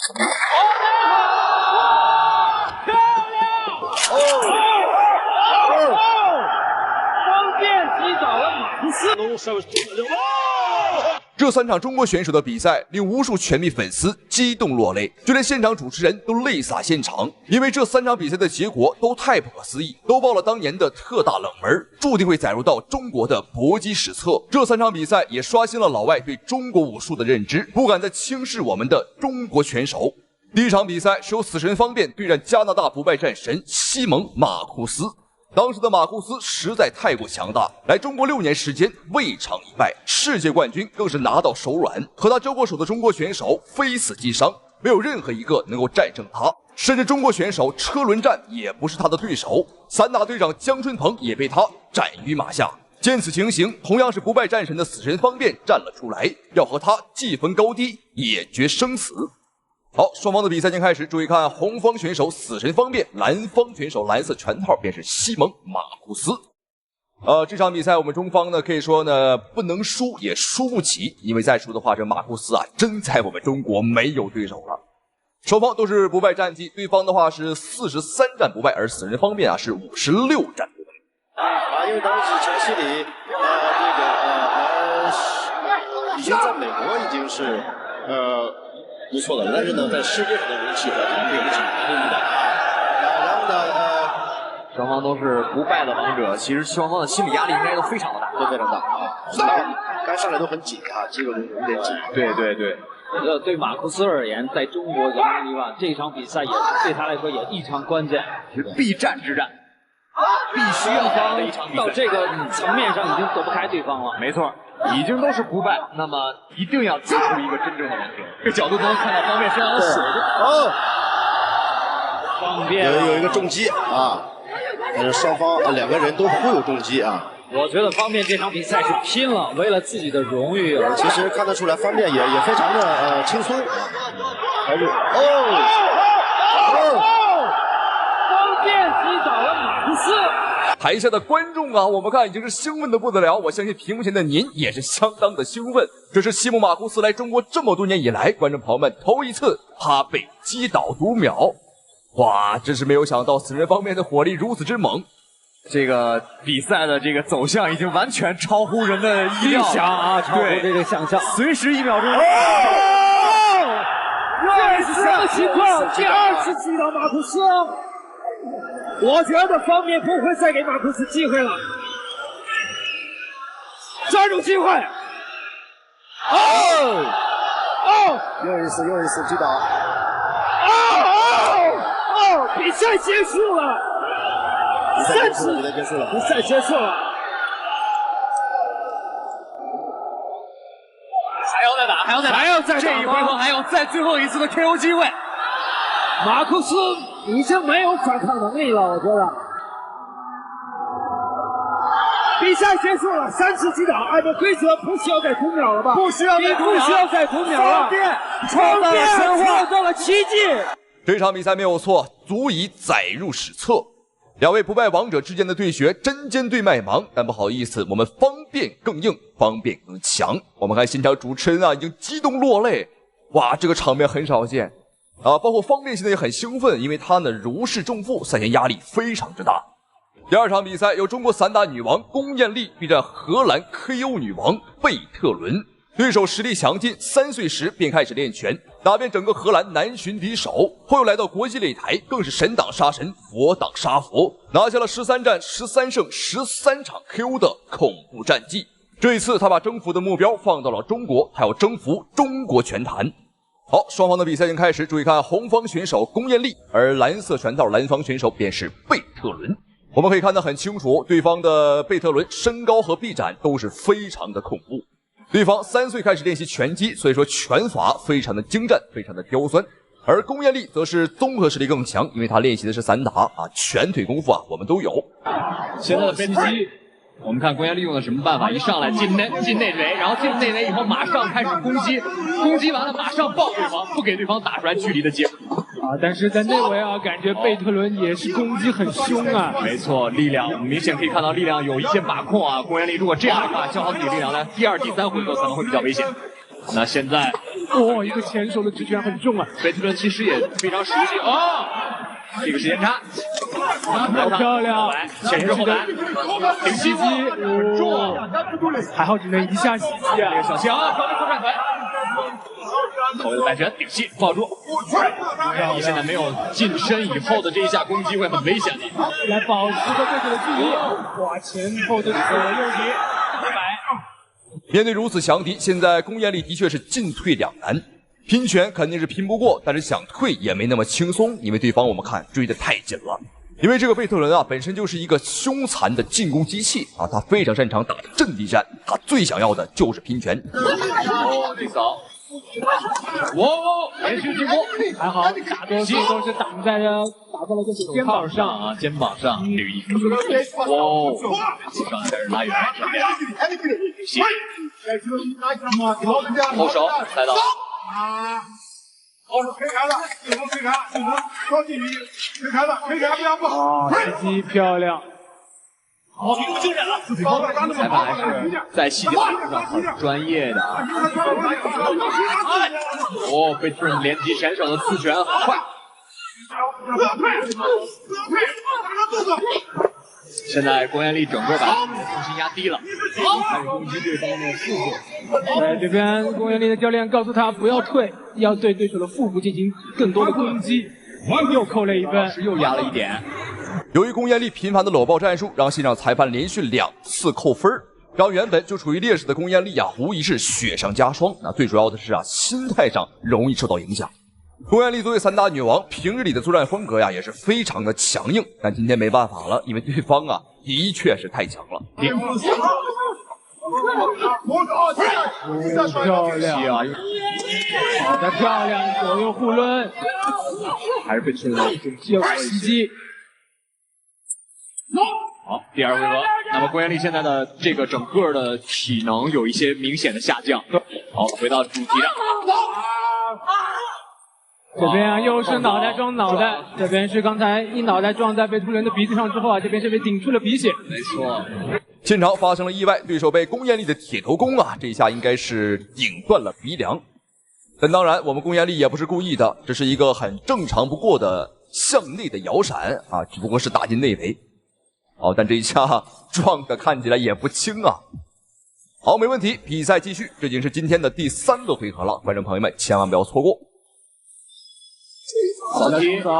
方便击倒了马库斯。这3场中国选手的比赛令无数拳迷粉丝激动落泪，就连现场主持人都泪洒现场，因为这3场比赛的结果都太不可思议，都爆了当年的特大冷门，注定会载入到中国的搏击史册。这3场比赛也刷新了老外对中国武术的认知，不敢再轻视我们的中国拳手。第一场比赛是由死神方便对战加拿大不败战神西蒙马库斯。当时的马库斯实在太过强大，来中国6年时间未尝一败，世界冠军更是拿到手软。和他交过手的中国选手非死即伤，没有任何一个能够战胜他，甚至中国选手车轮战也不是他的对手。3大队长江春鹏也被他斩于马下。见此情形，同样是不败战神的死神方便站了出来，要和他既分高低，也决生死。好，双方的比赛将开始，注意看红方选手死神方便，蓝方选手蓝色拳套便是西蒙马库斯。这场比赛我们中方呢可以说呢不能输也输不起，因为再输的话这马库斯啊真在我们中国没有对手了。双方都是不败战绩，对方的话是43战不败，而死神方面啊是56战不败。因为当时陈希礼已经在美国已经是不错的，但是呢在世界上的人气和对不起然后呢双方都是不败的王者，其实双方的心理压力应该都非常的大，都非常大该上来都很紧啊，这个有点紧。对对对。对马库斯而言，在中国人民力量这场比赛也对他来说也异常关键，是必战之战，必须要打的一场比赛。到这个层面上已经躲不开对方了。没错，已经都是不败，那么一定要击出一个真正的王者。这角度都能看到方便身上的血。方便有一个重击啊，但是双方2个人都互有重击啊。我觉得方便这场比赛是拼了，为了自己的荣誉。其实看得出来，方便也非常的轻松。还是方便击倒了马库斯。台下的观众啊，我们看已经是兴奋的不得了，我相信屏幕前的您也是相当的兴奋。这是西蒙马库斯来中国这么多年以来，观众朋友们头一次他被击倒读秒。哇，真是没有想到死神方面的火力如此之猛。这个比赛的这个走向已经完全超乎人的意料啊，超乎这个想象。随时1秒钟。又是什么情况？第2次击倒马库斯，我觉得方面不会再给马库斯机会了，抓住机会。又一次击倒。比赛结束了。比赛结束了。还要再打，这一回合还有再最后一次的 KO 机会。马库斯已经没有反抗能力了，我觉得。比赛结束了，3次击倒，按照规则不需要再读秒了吧？不需要再读秒了。创造了奇迹。这场比赛没有错，足以载入史册。2位不败王者之间的对决针尖对麦芒，但不好意思，我们方便更硬，方便更强。我们看现场主持人啊，已经激动落泪。哇，这个场面很少见啊！包括方便现在也很兴奋，因为他呢如释重负，赛前压力非常之大。第2场比赛由中国散打女王龚艳丽对战荷兰 KO 女王贝特伦。对手实力强劲，3岁时便开始练拳，打遍整个荷兰难寻敌手，后又来到国际擂台，更是神挡杀神，佛挡杀佛，拿下了13战13胜13场 KO 的恐怖战绩。这一次他把征服的目标放到了中国，他要征服中国拳坛。好，双方的比赛已经开始，注意看红方选手龚艳丽，而蓝色拳套蓝方选手便是贝特伦。我们可以看得很清楚，对方的贝特伦身高和臂展都是非常的恐怖。对方3岁开始练习拳击，所以说拳法非常的精湛，非常的刁钻。而龚艳丽则是综合实力更强，因为她练习的是散打啊，拳腿功夫啊我们都有。现在的飞机，我们看龚艳丽用的什么办法？一上来进内围，然后进了内围以后马上开始攻击，攻击完了马上抱对方，不给对方打出来距离的机会。但是在内围啊，感觉贝特伦也是攻击很凶啊。没错，力量我们明显可以看到力量有一些把控啊。龚艳丽如果这样的话，消耗自己力量呢，第2、第3回合可能会比较危险。那现在哦，一个前手的直拳很重啊。贝特伦其实也非常熟悉哦。这个时间差，好漂亮！前置后来，顶膝击很重啊，还好只能一下袭击啊。这个小强靠着后转腿，后卫的摆拳顶膝抱住。你现在没有近身以后的这一下攻击会很危险的。来保持着对手的距离，哇，前后的左右踢，100。面对如此强敌，现在公彦力的确是进退两难。拼拳肯定是拼不过，但是想退也没那么轻松，因为对方我们看追得太紧了。因为这个贝特伦啊，本身就是一个凶残的进攻机器啊，他非常擅长打阵地战，他最想要的就是拼拳。哦，这扫，哇，连续进攻，还好，大多数都是打在了这个肩膀上啊，肩膀上，这个意思。哦，上来开始拉远，这边，吸，后手来到。可以开了，可以开，高距离，可以开了，不要不好。袭击漂亮。好，评估精神了。裁判还是在细节上很专业的。哦，贝特伦连击前手的刺拳很快。现在公彦力整个把重心压低了，开始攻击对方的腹部。对，这边公彦力的教练告诉他不要退，要对对手的腹部进行更多的攻击。又扣了1分，又压了1点。由于公彦力频繁的搂抱战术，让现场裁判连续2次扣分，让原本就处于劣势的公彦力啊，无疑是雪上加霜。那最主要的是啊，心态上容易受到影响。公彦力作为3大女王，平日里的作战风格呀也是非常的强硬，但今天没办法了，因为对方啊的确是太强了。漂亮，打得漂亮，左右互抡，还是被吃了又袭击。好，第2回合，那么公彦力现在的这个整个的体能有一些明显的下降。好，回到主题上。这边啊，又是脑袋撞脑袋，这边是刚才一脑袋撞在贝特伦的鼻子上之后啊，这边是被顶出了鼻血。没错，现场发生了意外，对手被公彦力的铁头功啊，这一下应该是顶断了鼻梁。但当然，我们公彦力也不是故意的，这是一个很正常不过的向内的摇闪啊，只不过是打进内围。好，但这一下撞的看起来也不轻啊。好，没问题，比赛继续，这已经是今天的第3个回合了，观众朋友们千万不要错过。扫踢，可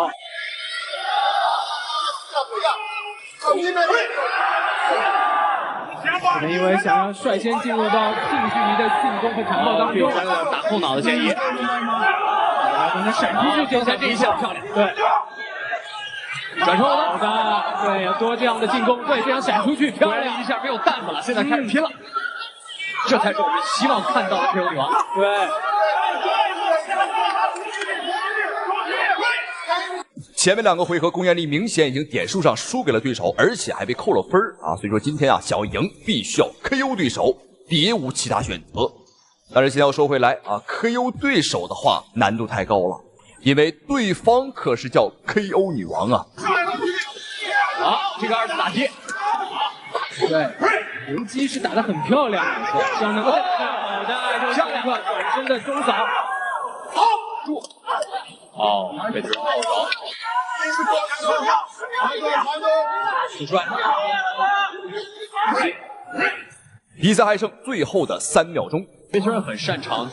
能因为想要率先进入到近距离的进攻和缠抱当中，打后脑的建议，刚才闪出去，现在这一下漂亮，对，转身好的，对，要多这样的进攻，对，这样闪出去，漂亮，一下没有担子了，现在开始拼了，这才是我们希望看到的 KO 女王，对。前面2个回合，公彦力明显已经点数上输给了对手，而且还被扣了分啊！所以说今天啊，想要赢必须要 KO 对手，别无其他选择。但是先要说回来啊 ，KO 对手的话难度太高了，因为对方可是叫 KO 女王啊！好，这个2次打击，对，游击是打得很漂亮，希望能够好的，漂亮，转身的中扫，好，住。哦，贝特伦后手，主帅，比赛还剩最后的3秒钟。贝特伦很擅长。好，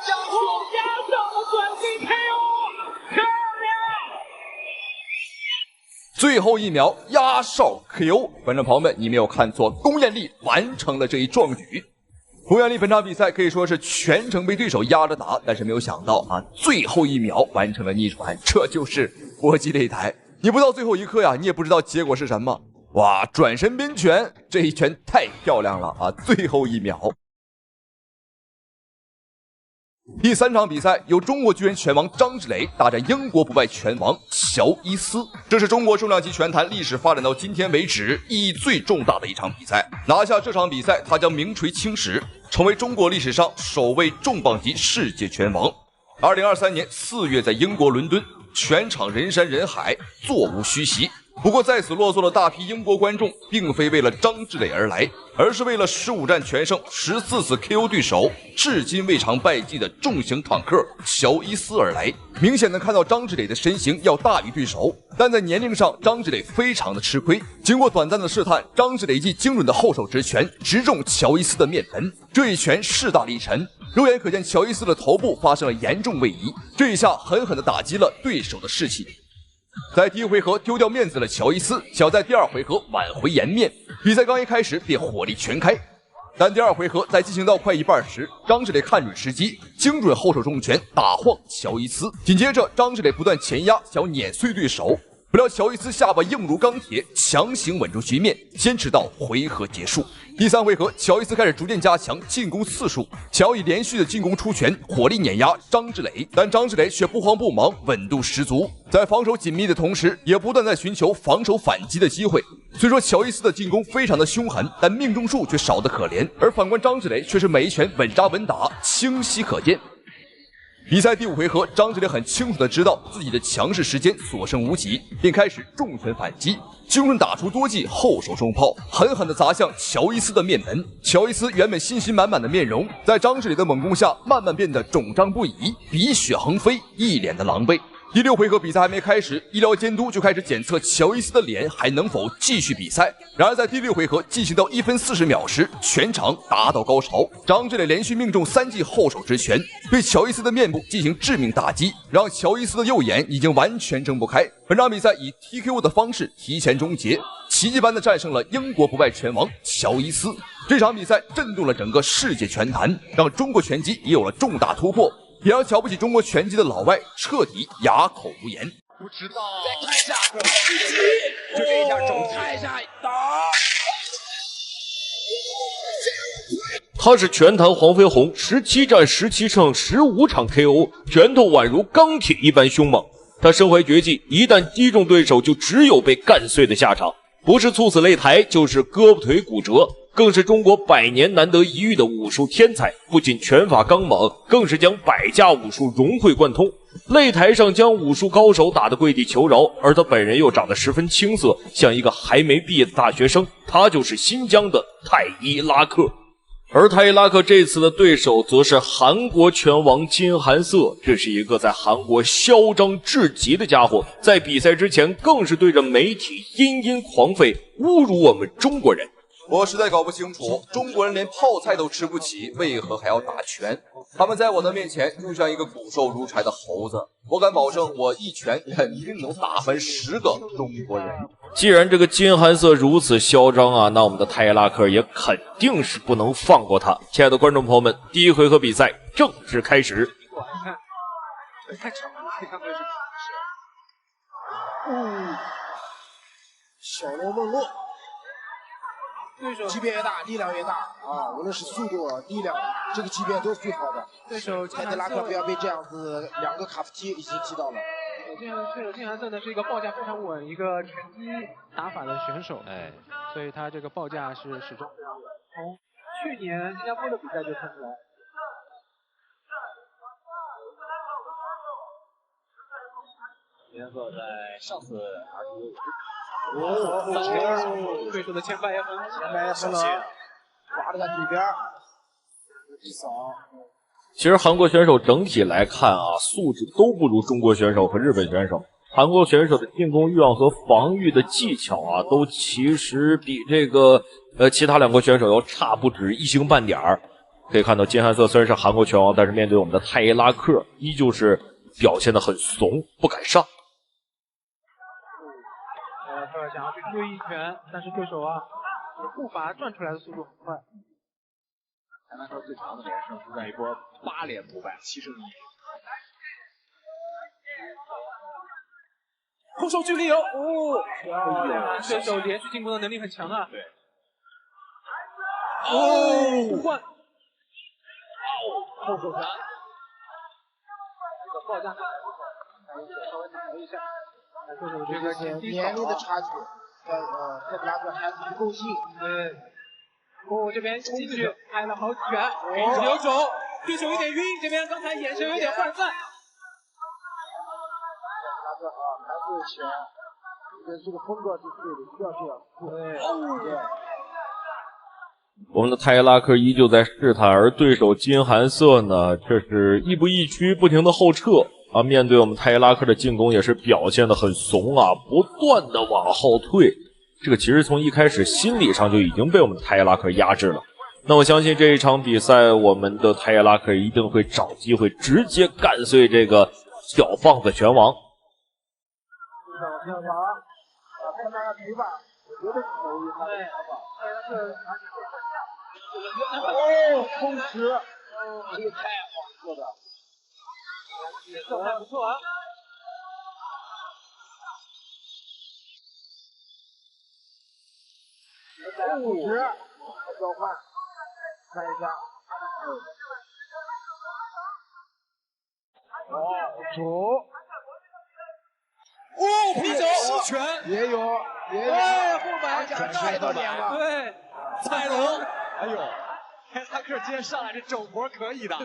将球压上了转进 KO， 漂亮！最后1秒压哨 KO， 观众朋友们，你没有看错，公彦力完成了这一壮举。公彦力本场比赛可以说是全程被对手压着打，但是没有想到啊，最后1秒完成了逆转，这就是搏击擂台。你不到最后一刻呀，你也不知道结果是什么。哇，转身边拳，这一拳太漂亮了啊！最后1秒。第3场比赛由中国巨人拳王张志磊大战英国不败拳王乔伊斯，这是中国重量级拳坛历史发展到今天为止意义最重大的一场比赛。拿下这场比赛，他将名垂青史，成为中国历史上首位重磅级世界拳王。2023年4月在英国伦敦，全场人山人海，座无虚席，不过在此落座的大批英国观众，并非为了张志磊而来，而是为了15战全胜、14次 KO 对手、至今未尝败绩的重型坦克乔伊斯而来。明显的看到张志磊的身形要大于对手，但在年龄上，张志磊非常的吃亏。经过短暂的试探，张志磊一记精准的后手直拳直中乔伊斯的面盆，这一拳势大力沉，肉眼可见乔伊斯的头部发生了严重位移，这一下狠狠地打击了对手的士气。在第一回合丢掉面子的乔伊斯，想在第二回合挽回颜面，比赛刚一开始便火力全开。但第二回合在进行到快一半时，张志磊看准时机，精准后手重拳打晃乔伊斯。紧接着，张志磊不断前压，想要碾碎对手，不料乔伊斯下巴硬如钢铁，强行稳住局面，坚持到回合结束。第三回合，乔伊斯开始逐渐加强进攻次数，乔以连续的进攻出拳，火力碾压张志磊，但张志磊却不慌不忙，稳度十足，在防守紧密的同时，也不断在寻求防守反击的机会。虽说乔伊斯的进攻非常的凶狠，但命中数却少得可怜，而反观张志磊却是每一拳稳扎稳打，清晰可见。比赛第5回合，张志磊很清楚地知道自己的强势时间所剩无几，便开始重拳反击，精准打出多记后手重炮，狠狠地砸向乔伊斯的面门。乔伊斯原本信心满满的面容，在张志磊的猛攻下，慢慢变得肿胀不已，鼻血横飞，一脸的狼狈。第6回合比赛还没开始，医疗监督就开始检测乔伊斯的脸还能否继续比赛。然而在第6回合进行到1分40秒时，全场达到高潮，张志磊连续命中3记后手直拳，对乔伊斯的面部进行致命打击，让乔伊斯的右眼已经完全睁不开。本场比赛以 TKO 的方式提前终结，奇迹般的战胜了英国不败拳王乔伊斯。这场比赛震动了整个世界拳坛，让中国拳击也有了重大突破，也让瞧不起中国拳击的老外彻底哑口无言。不知道，再看一下，就这一下肘拍一下，打。他是拳坛黄飞鸿，17战17胜15场 KO， 拳头宛如钢铁一般凶猛。他身怀绝技，一旦击中对手，就只有被干碎的下场，不是猝死擂台，就是胳膊腿骨折。更是中国100年难得一遇的武术天才，不仅拳法刚猛，更是将百家武术融会贯通。擂台上将武术高手打得跪地求饶，而他本人又长得十分青涩，像一个还没毕业的大学生。他就是新疆的泰伊拉克。而泰伊拉克这次的对手则是韩国拳王金韩瑟，这是一个在韩国嚣张至极的家伙，在比赛之前更是对着媒体殷殷狂吠，侮辱我们中国人。我实在搞不清楚，中国人连泡菜都吃不起，为何还要打拳？他们在我的面前就像一个骨瘦如柴的猴子，我敢保证，我一拳肯定能打翻10个中国人。既然这个金韩瑟如此嚣张啊，那我们的泰伊拉克也肯定是不能放过他。亲爱的观众朋友们，第1回合比赛正式开始。太长了，可以看回去。小罗梦露。对手级别越大，力量越大啊！无论是速度、力量，这个级别都是最好的。对手泰德拉克不要被这样子2个卡夫踢已经踢到了。对手金韩瑟呢是一个报价非常稳、一个拳击打法的选手，所以他这个报价是始终非常稳。从去年新加坡的比赛就看出来。金韩瑟在上次对手的前摆也很很冷，划着在嘴边，一扫。其实韩国选手整体来看啊，素质都不如中国选手和日本选手。韩国选手的进攻欲望和防御的技巧啊，都其实比这个其他2国选手要差不止1星半点儿。可以看到金韩瑟虽然是韩国拳王，但是面对我们的泰伊拉克，依旧是表现得很怂，不敢上。想要去追一拳，但是对手啊，步伐转出来的速度很快。泰拉克最长的连胜是在一波8连不败，7胜1。空手距离有对手连续进攻的能力很强啊。对。互换。后手拳。这个报价稍微打了一下。对手这个年龄的差距，泰德拉克还是不够硬。这边继续拍了好几拳，留手，对手有点晕，这边刚才眼神有点涣散。泰德拉克还是拳这个风格是对的，一定要这样。对。我们的泰拉克依旧在试探，而对手金寒色呢，这是亦步亦趋，不停的后撤啊。面对我们泰拉克的进攻，也是表现得很怂啊，不断的往后退。这个其实从一开始心理上就已经被我们泰拉克压制了。那我相信这一场比赛，我们的泰拉克一定会找机会直接干碎这个小放子拳王。看他的腿法，我觉得可以，对，风驰，这个太好做的，状态不错啊。风驰，交换，看一下，手。啤酒吸拳也有，后摆太到脸了，对，踩龙，哎呦，泰拉克今天上来这肘活可以的，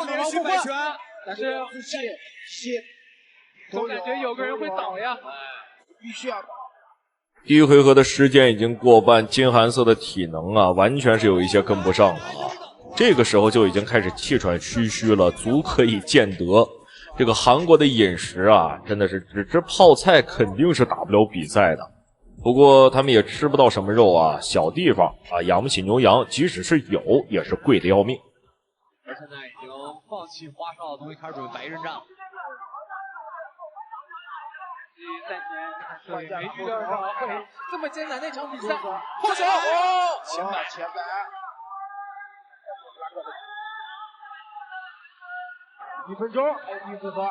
连续摆拳，但是吸，总感觉有个人会倒呀，必须要。第一回合的时间已经过半，金寒色的体能啊，完全是有一些跟不上了啊，这个时候就已经开始气喘吁吁了，足可以见得。这个韩国的饮食啊，真的是只吃泡菜肯定是打不了比赛的。不过他们也吃不到什么肉啊，小地方啊养不起牛羊，即使是有，也是贵的要命。而现在已经放弃花哨的东西，开始准备白刃战了。3年没遇到会这么艰难的一场比赛。后手，前摆。1分钟，第一回合。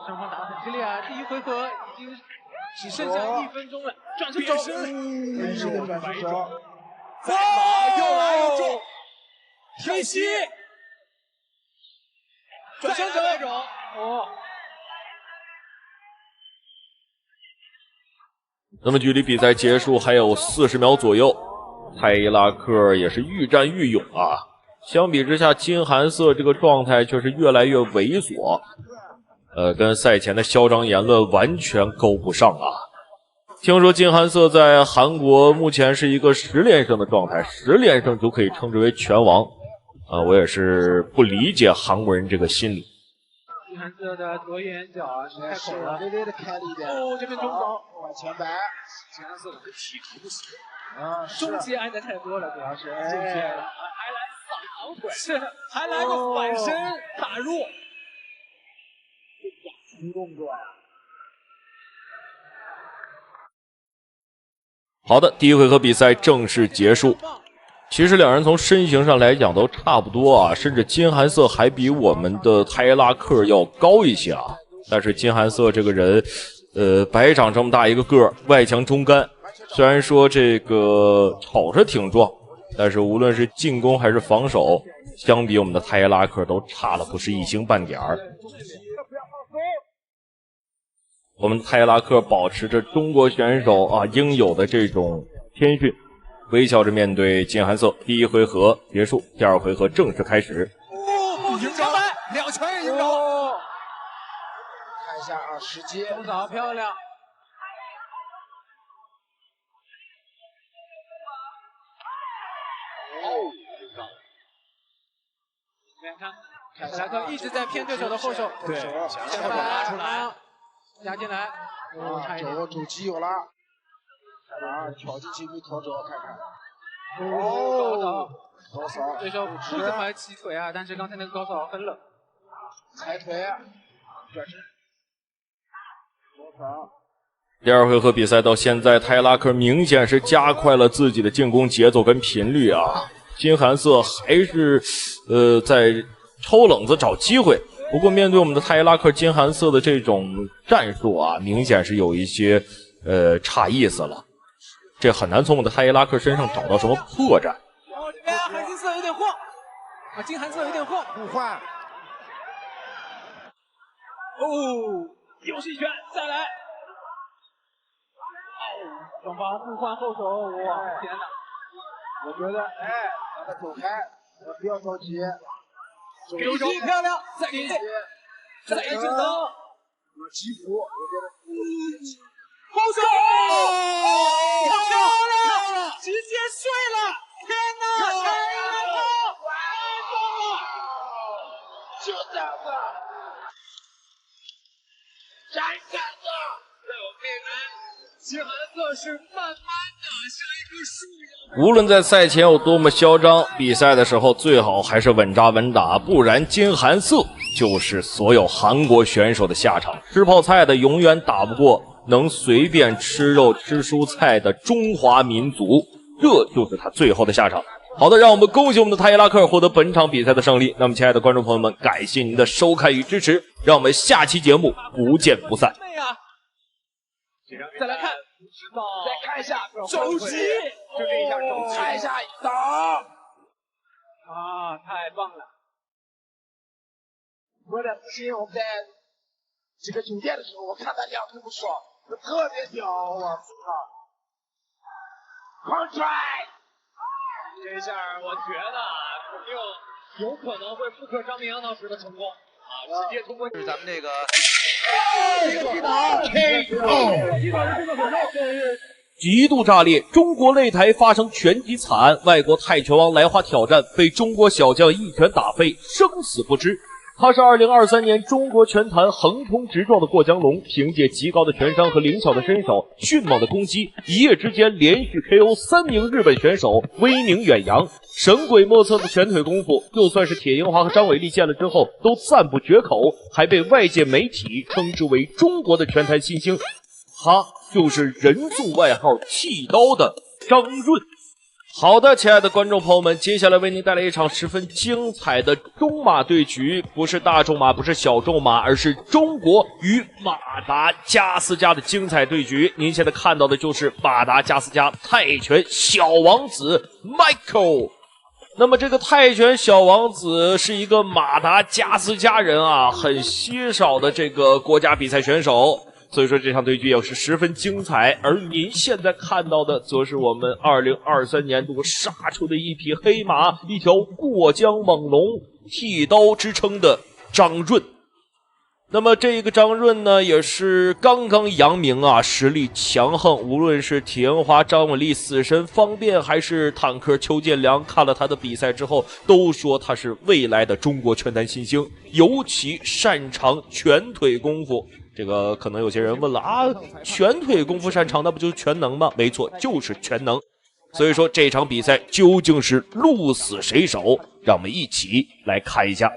双方打得很激烈啊！第一回合已经只剩下1分钟了，转身变身，转身手，再打又来又中，贴膝，转身这种，那么距离比赛结束还有40秒左右。泰拉克也是愈战愈勇啊，相比之下，金寒色这个状态却是越来越猥琐，跟赛前的嚣张言论完全勾不上啊。听说金寒色在韩国目前是一个10连胜的状态，10连胜就可以称之为拳王啊，我也是不理解韩国人这个心理。金寒色的左眼角啊是太口了，微微的开了一点，这边中手，往前摆，金寒色的体格不行。中阶挨的太多了，主要是，还来扫堂腿，是还来个反身打入，新动作呀。好的，第一回合比赛正式结束。其实两人从身形上来讲都差不多啊，甚至金寒色还比我们的泰拉克要高一些啊。但是金寒色这个人，白长这么大一个个儿，外强中干。虽然说这个瞅着挺壮，但是无论是进攻还是防守，相比我们的泰拉克都差了不是一星半点儿。我们泰拉克保持着中国选手啊应有的这种谦逊，微笑着面对金寒色。第一回合结束，第二回合正式开始。迎着2拳也迎着，看一下啊，时机，中早漂亮。泰拉克一直在偏对手的后手，对，前摆拉出来，压进来，差一点，肘击有了，挑进去没挑着，看看，高扫，对手不怎么起腿啊，但是刚才那个高扫很冷，踩腿，转身，高扫。第二回合比赛到现在，泰拉克明显是加快了自己的进攻节奏跟频率啊。金寒色还是在抽冷子找机会，不过面对我们的泰拉克，金寒色的这种战术啊，明显是有一些差意思了，这很难从我们的泰拉克身上找到什么破绽。这边韩金色有点晃，金寒色有点晃，互换，又是一拳，再来，双方互换后手，哇，天哪！我觉得，让他走开，不要着急。手机漂亮，再给再正能，吉普，我觉得好手！漂亮！直接碎了！天哪！太难了！就这样子，战胜了！在我面前，其韩色是慢慢的像一棵树一样。无论在赛前有多么嚣张，比赛的时候最好还是稳扎稳打，不然金韩色就是所有韩国选手的下场。吃泡菜的永远打不过能随便吃肉吃蔬菜的中华民族，这就是他最后的下场。好的，让我们恭喜我们的泰伊拉克获得本场比赛的胜利。那么亲爱的观众朋友们，感谢您的收看与支持，让我们下期节目不见不散。再来看，再看一下肘击，就这一下肘击，看一下打。啊，太棒了！我的之前我在这个酒店的时候，我看他两腿不爽，我特别屌，我操！狂拽！这下我觉得肯定有可能会复刻张明阳当时的成功啊，直接通过是咱们这个。极度炸裂，中国擂台发生拳击惨案，外国泰拳王来华挑战被中国小将一拳打飞，生死不知。他是2023年中国拳坛横冲直撞的过江龙，凭借极高的拳商和灵巧的身手、迅猛的攻击，一夜之间连续 KO 3名日本选手，威名远扬。神鬼莫测的拳腿功夫，就算是铁英华和张伟丽见了之后都赞不绝口，还被外界媒体称之为中国的拳坛新星。他就是人送外号剃刀的张润。好的，亲爱的观众朋友们，接下来为您带来一场十分精彩的中马对局，不是大众马，不是小众马，而是中国与马达加斯加的精彩对局。您现在看到的就是马达加斯加泰拳小王子 Michael。那么这个泰拳小王子是一个马达加斯加人啊，很稀少的这个国家比赛选手。所以说这场对局也是十分精彩，而您现在看到的则是我们2023年度杀出的一匹黑马，一条过江猛龙，剃刀之称的张润。那么这个张润呢，也是刚刚扬名啊，实力强横，无论是铁英华、张伟丽、死神方便，还是坦克邱建良，看了他的比赛之后，都说他是未来的中国拳坛新星，尤其擅长拳腿功夫。这个可能有些人问了啊，拳腿功夫擅长，那不就是全能吗？没错，就是全能。所以说这场比赛究竟是鹿死谁手？让我们一起来看一下。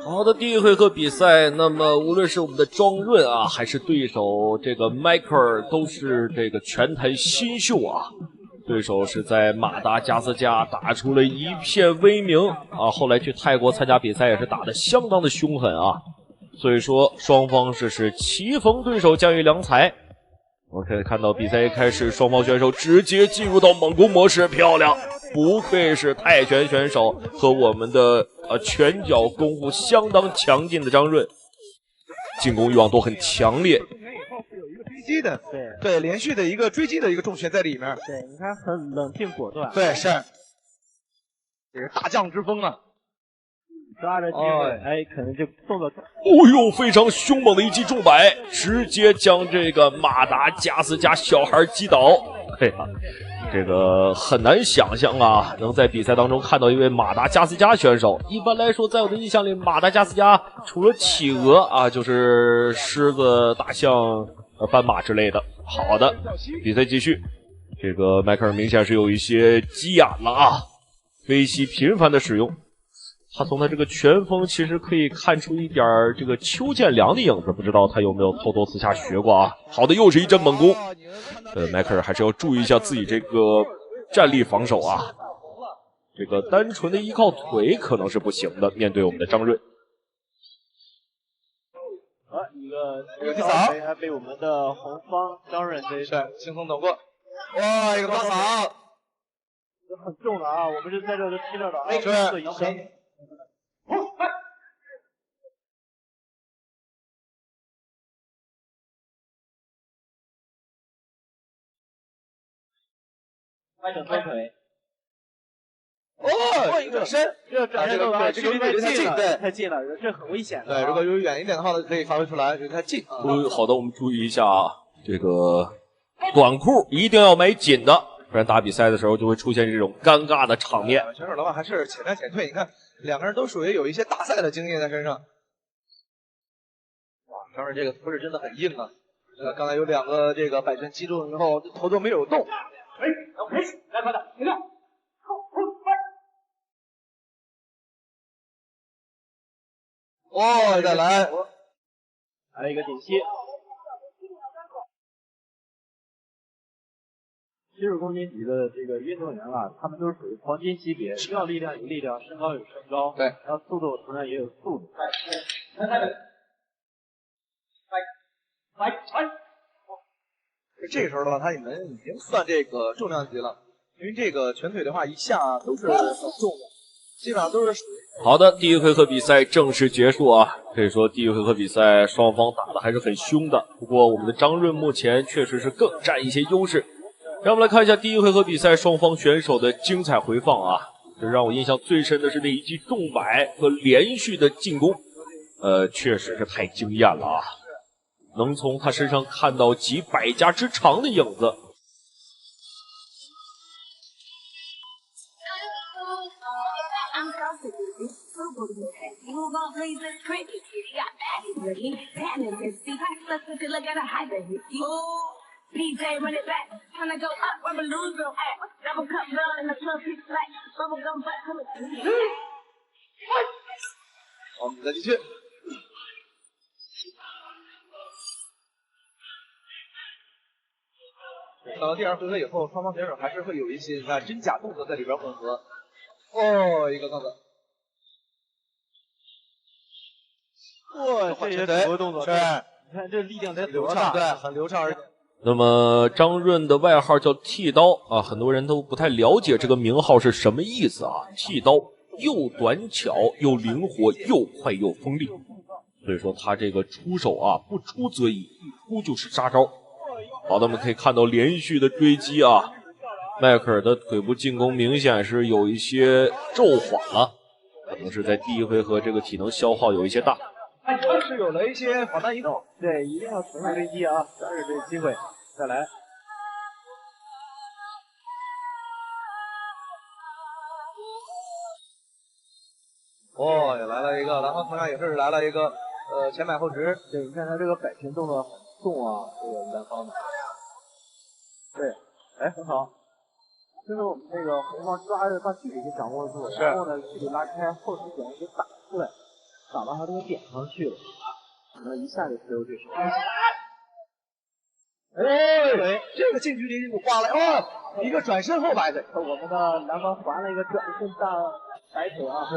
好的，第一回合比赛，那么无论是我们的张润啊，还是对手这个迈克尔，都是这个拳坛新秀啊。对手是在马达加斯加打出了一片威名啊，后来去泰国参加比赛也是打得相当的凶狠啊。所以说双方是棋逢对手，将遇良才。我们可以看到比赛一开始，双方选手直接进入到猛攻模式，漂亮！不愧是泰拳选手和我们的拳脚功夫相当强劲的张润，进攻欲望都很强烈。追击的，对，连续的一个追击的一个重拳在里面。对，你看很冷静果断。对，是，这是大将之风啊！抓着机会，可能就动作。哦呦，非常凶猛的一击重摆，直接将这个马达加斯加小孩击倒。嘿呀，这个很难想象啊，能在比赛当中看到一位马达加斯加选手。一般来说，在我的印象里，马达加斯加除了企鹅啊，就是狮子、大象、斑马之类的。好的，比赛继续。这个迈克尔明显是有一些急眼了啊，飞膝频繁的使用。他从他这个拳风其实可以看出一点这个邱建良的影子，不知道他有没有偷偷私下学过啊？好的，又是一阵猛攻。迈克尔还是要注意一下自己这个站立防守啊，这个单纯的依靠腿可能是不行的，面对我们的张润。一个第扫还被我们的红方张润这一帅轻松躲过。哇，一个大扫，这很重的啊，我们是在这都踢着的啊，是影响。外手推腿。哦，一个转身，这个转身动作这个距离太近，对，太近了，这很危险的。对，如果有远一点的话呢，可以发挥出来，这太近。好的，我们注意一下啊，这个短裤一定要买紧的，不然打比赛的时候就会出现这种尴尬的场面。选手的话还是且战且退，你看两个人都属于有一些大赛的经验在身上。哇，张瑞这个姿势真的很硬啊！刚才有2个这个摆拳击中之后，头都没有动。哎，开始，来快点，别动。哦，再来，还有一个顶膝。70公斤级的这个运动员啊，他们都是属于黄金级别，要力量有力量，身高有身高，对，然后速度同样也有速度。这个时候的话，他们已经算这个重量级了，因为这个拳腿的话一下都是很重的，基本上都是属于。好的，第一回合比赛正式结束啊！可以说第一回合比赛双方打的还是很凶的，不过我们的张润目前确实是更占一些优势。让我们来看一下第一回合比赛双方选手的精彩回放啊！这让我印象最深的是那一记重摆和连续的进攻，确实是太惊艳了啊！能从他身上看到几百家之长的影子。好，我们再继续。到第2回合以后，双方选手还是会有一些真假动作在里边混合。哦，一个杠子。哇，这些组合动作是，你看这力量得流畅，对，很流畅。那么张润的外号叫剃刀啊，很多人都不太了解这个名号是什么意思啊。剃刀又短巧又灵活，又快又锋利，所以说他这个出手啊不出则已，一出就是杀招。好的，我们可以看到连续的追击啊，迈克尔的腿部进攻明显是有一些骤缓了，可能是在第一回合这个体能消耗有一些大。是有了一些防弹移动，对，一定要乘胜追击啊，抓住这个机会，再来。哦，也来了一个，然后同样也是来了一个前摆后直。对，你看他这个摆拳动作很重啊，这个南方的。对，哎，很好。就是我们那个红方抓着把距离给掌握住，然后呢距离拉开，后手点给打出来，打到他这个点上去了，然后一下就 KO 对手。哎，这个近距离就挂了哦，一个转身后摆腿。我们的南方还了一个转身大摆腿啊。是，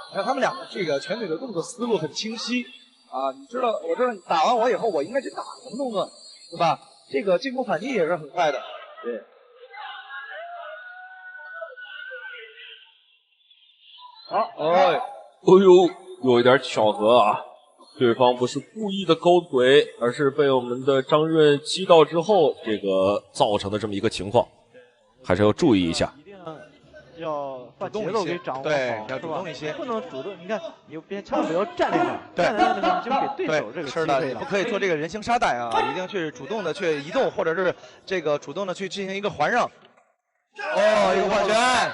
你看他们俩这个拳腿的动作思路很清晰啊，你知道，我知道你打完我以后我应该去打什么动作，对吧？这个进攻反击也是很快的。对。好，哎呦，有一点巧合啊，对方不是故意的勾腿，而是被我们的张润击到之后，这个造成的这么一个情况，还是要注意一下。一定要把节奏给掌握好，对，要主动一些，不能主动。你看，你千万不要站在那儿，站在那儿就给对手这个机会了。是的，不可以做这个人形沙袋啊，一定去主动的去移动，或者是这个主动的去进行一个环让。哦，一个换拳。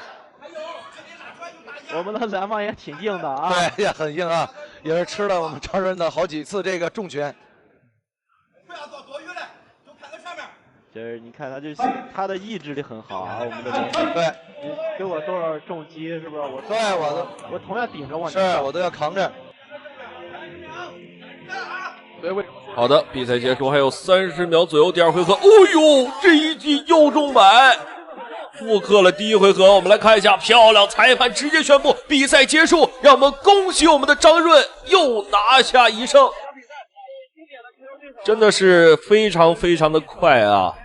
我们的南方也挺硬的啊，对，也很硬啊，也是吃了我们张润的好几次这个重拳。不要做多余的，就看在上面。就是你看他的意志力很好啊，我们的连续。对，你给我多少重击是不是？对，我同样顶着往上，是我都要扛着。好的，比赛结束还有30秒左右，第2回合。哦呦，这一记又重摆。复刻了第一回合，我们来看一下，漂亮！裁判直接宣布比赛结束，让我们恭喜我们的张润又拿下1胜，真的是非常非常的快啊！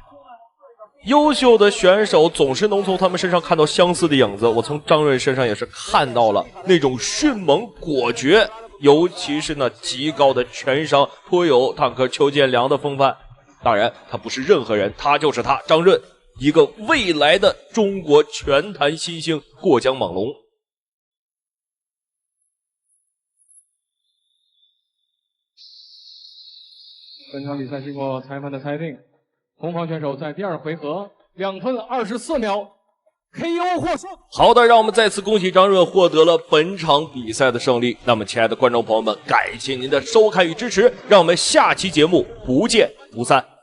优秀的选手总是能从他们身上看到相似的影子，我从张润身上也是看到了那种迅猛果决，尤其是那极高的拳商，颇有坦克邱建良的风范。当然，他不是任何人，他就是他张润。一个未来的中国拳坛新星过江猛龙。本场比赛经过裁判的裁定，红方选手在第2回合2分24秒 KO 获胜。好的，让我们再次恭喜张润获得了本场比赛的胜利。那么，亲爱的观众朋友们，感谢您的收看与支持，让我们下期节目不见不散。